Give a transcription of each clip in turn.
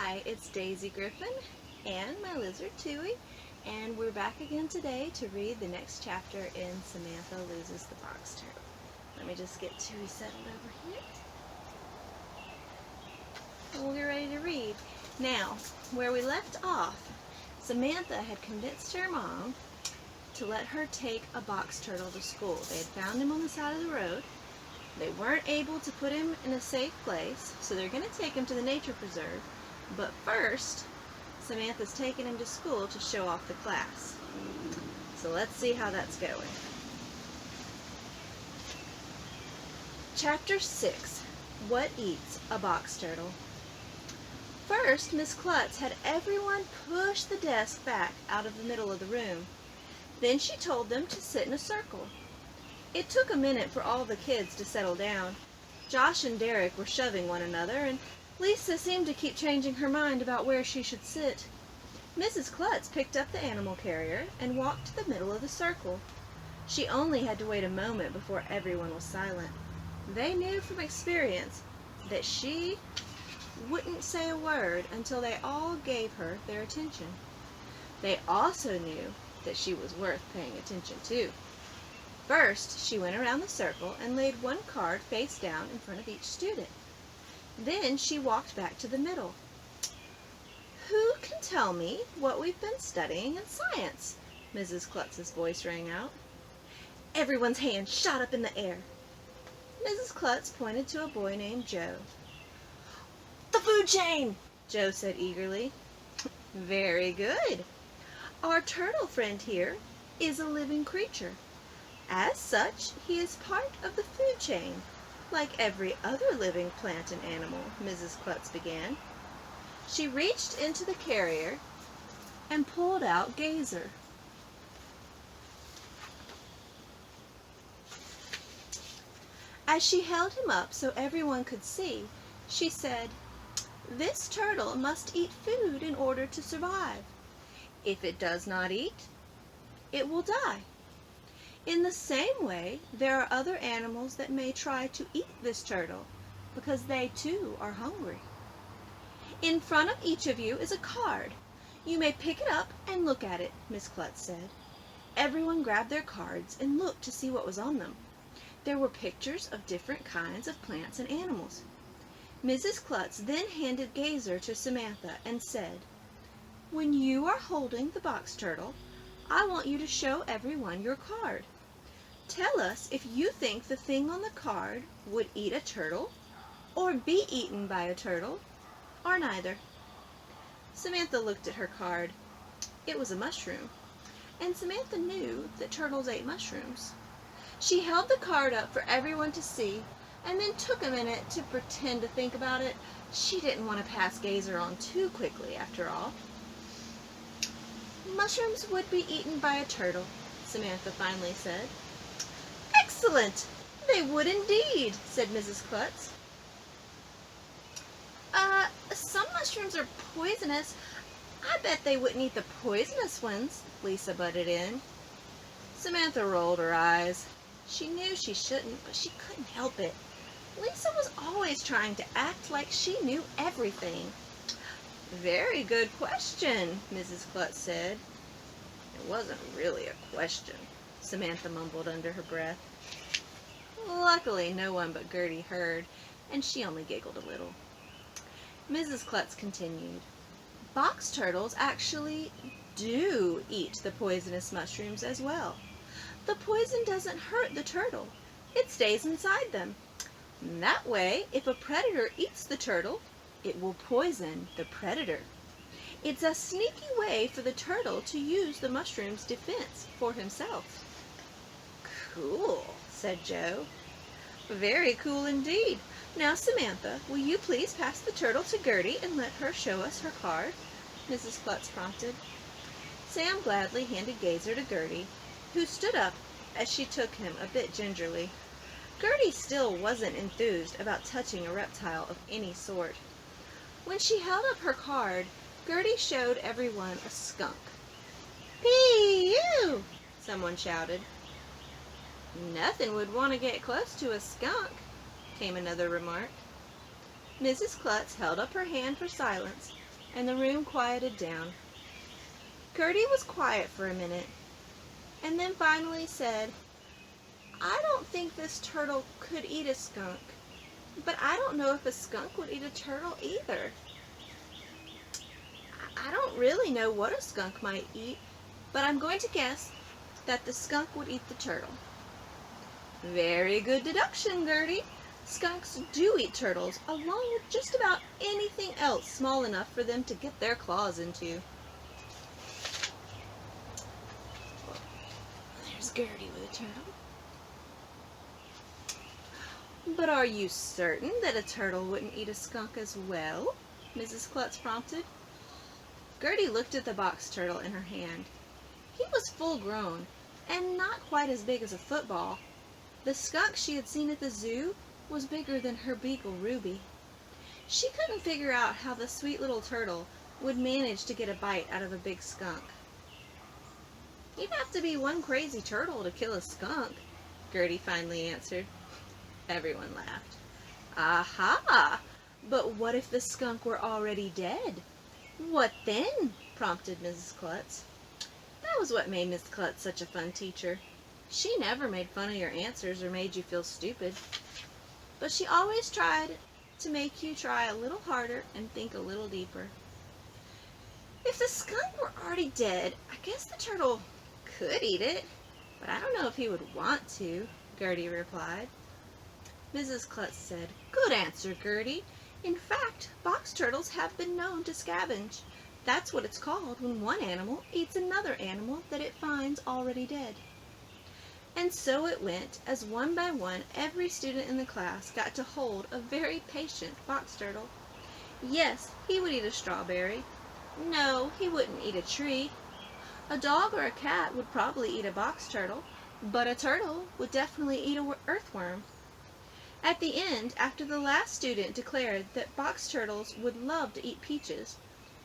Hi, it's Daisy Griffin and my lizard Tui, and we're back again today to read the next chapter in Samantha Loses the Box Turtle. Let me just get Tui settled over here. And we'll get ready to read. Now, where we left off, Samantha had convinced her mom to let her take a box turtle to school. They had found him on the side of the road. They weren't able to put him in a safe place, so they're going to take him to the nature preserve. But first, Samantha's taking him to school to show off the class. So let's see how that's going. Chapter 6. What Eats a Box Turtle? First, Miss Klutz had everyone push the desk back out of the middle of the room. Then she told them to sit in a circle. It took a minute for all the kids to settle down. Josh and Derek were shoving one another, and Lisa seemed to keep changing her mind about where she should sit. Mrs. Klutz picked up the animal carrier and walked to the middle of the circle. She only had to wait a moment before everyone was silent. They knew from experience that she wouldn't say a word until they all gave her their attention. They also knew that she was worth paying attention to. First, she went around the circle and laid one card face down in front of each student. Then she walked back to the middle. "Who can tell me what we've been studying in science?" Mrs. Klutz's voice rang out. Everyone's hand shot up in the air. Mrs. Klutz pointed to a boy named Joe. "The food chain," Joe said eagerly. "Very good. Our turtle friend here is a living creature. As such, he is part of the food chain, like every other living plant and animal," Mrs. Klutz began. She reached into the carrier and pulled out Gazer. As she held him up so everyone could see, she said, "This turtle must eat food in order to survive. If it does not eat, it will die. In the same way, there are other animals that may try to eat this turtle because they too are hungry. In front of each of you is a card. You may pick it up and look at it," Miss Klutz said. Everyone grabbed their cards and looked to see what was on them. There were pictures of different kinds of plants and animals. Mrs. Klutz then handed Gazer to Samantha and said, "When you are holding the box turtle, I want you to show everyone your card. Tell us if you think the thing on the card would eat a turtle, or be eaten by a turtle, or neither." Samantha looked at her card. It was a mushroom, and Samantha knew that turtles ate mushrooms. She held the card up for everyone to see, and then took a minute to pretend to think about it. She didn't want to pass Gazer on too quickly, after all. "Mushrooms would be eaten by a turtle," Samantha finally said. "Excellent! They would indeed," said Mrs. Klutz. Some mushrooms are poisonous. I bet they wouldn't eat the poisonous ones," Lisa butted in. Samantha rolled her eyes. She knew she shouldn't, but she couldn't help it. Lisa was always trying to act like she knew everything. "Very good question," Mrs. Klutz said. "It wasn't really a question," Samantha mumbled under her breath. Luckily, no one but Gertie heard, and she only giggled a little. Mrs. Klutz continued, "Box turtles actually do eat the poisonous mushrooms as well. The poison doesn't hurt the turtle. It stays inside them. That way, if a predator eats the turtle, it will poison the predator. It's a sneaky way for the turtle to use the mushroom's defense for himself." "Cool," said Joe. "Very cool indeed. Now, Samantha, will you please pass the turtle to Gertie and let her show us her card?" Mrs. Klutz prompted. Sam gladly handed Gazer to Gertie, who stood up as she took him a bit gingerly. Gertie still wasn't enthused about touching a reptile of any sort. When she held up her card, Gertie showed everyone a skunk. "Pee-you!" someone shouted. "Nothing would want to get close to a skunk," came another remark. Mrs. Klutz held up her hand for silence, and the room quieted down. Gertie was quiet for a minute, and then finally said, "I don't think this turtle could eat a skunk, but I don't know if a skunk would eat a turtle either. I don't really know what a skunk might eat, but I'm going to guess that the skunk would eat the turtle." "Very good deduction, Gertie. Skunks do eat turtles, along with just about anything else small enough for them to get their claws into." There's Gertie with a turtle. "But are you certain that a turtle wouldn't eat a skunk as well?" Mrs. Klutz prompted. Gertie looked at the box turtle in her hand. He was full grown, and not quite as big as a football. The skunk she had seen at the zoo was bigger than her beagle Ruby. She couldn't figure out how the sweet little turtle would manage to get a bite out of a big skunk. "You'd have to be one crazy turtle to kill a skunk," Gertie finally answered. Everyone laughed. "Aha! But what if the skunk were already dead? What then?" prompted Mrs. Klutz. That was what made Miss Klutz such a fun teacher. She never made fun of your answers or made you feel stupid, but she always tried to make you try a little harder and think a little deeper. "If the skunk were already dead, I guess the turtle could eat it, but I don't know if he would want to," Gertie replied. Mrs. Klutz said, "Good answer, Gertie. In fact, box turtles have been known to scavenge. That's what it's called when one animal eats another animal that it finds already dead." And so it went, as one by one every student in the class got to hold a very patient box turtle. Yes, he would eat a strawberry. No, he wouldn't eat a tree. A dog or a cat would probably eat a box turtle, but a turtle would definitely eat an earthworm. At the end, after the last student declared that box turtles would love to eat peaches,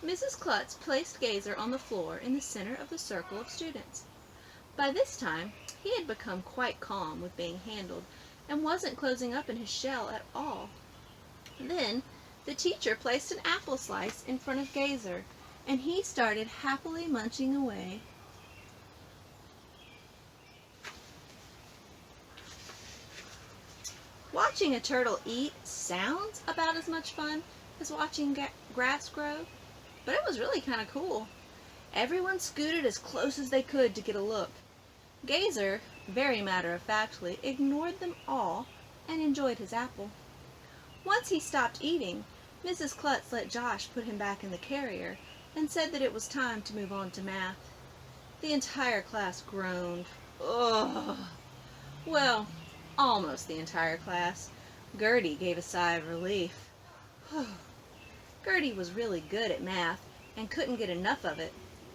Mrs. Klutz placed Gazer on the floor in the center of the circle of students. By this time, he had become quite calm with being handled and wasn't closing up in his shell at all. Then, the teacher placed an apple slice in front of Gazer, and he started happily munching away. Watching a turtle eat sounds about as much fun as watching grass grow, but it was really kind of cool. Everyone scooted as close as they could to get a look. Gazer, very matter-of-factly, ignored them all and enjoyed his apple. Once he stopped eating, Mrs. Klutz let Josh put him back in the carrier and said that it was time to move on to math. The entire class groaned. Ugh. Well, almost the entire class. Gertie gave a sigh of relief. Gertie was really good at math and couldn't get enough of it.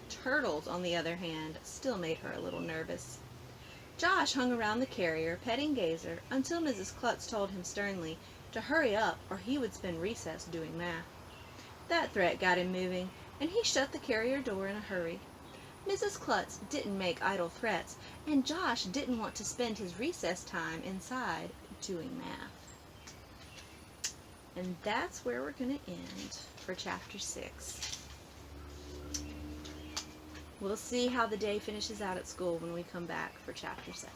Turtles, on the other hand, still made her a little nervous. Josh hung around the carrier, petting Gazer, until Mrs. Klutz told him sternly to hurry up or he would spend recess doing math. That threat got him moving, and he shut the carrier door in a hurry. Mrs. Klutz didn't make idle threats, and Josh didn't want to spend his recess time inside doing math. And that's where we're going to end for Chapter 6. We'll see how the day finishes out at school when we come back for Chapter 7.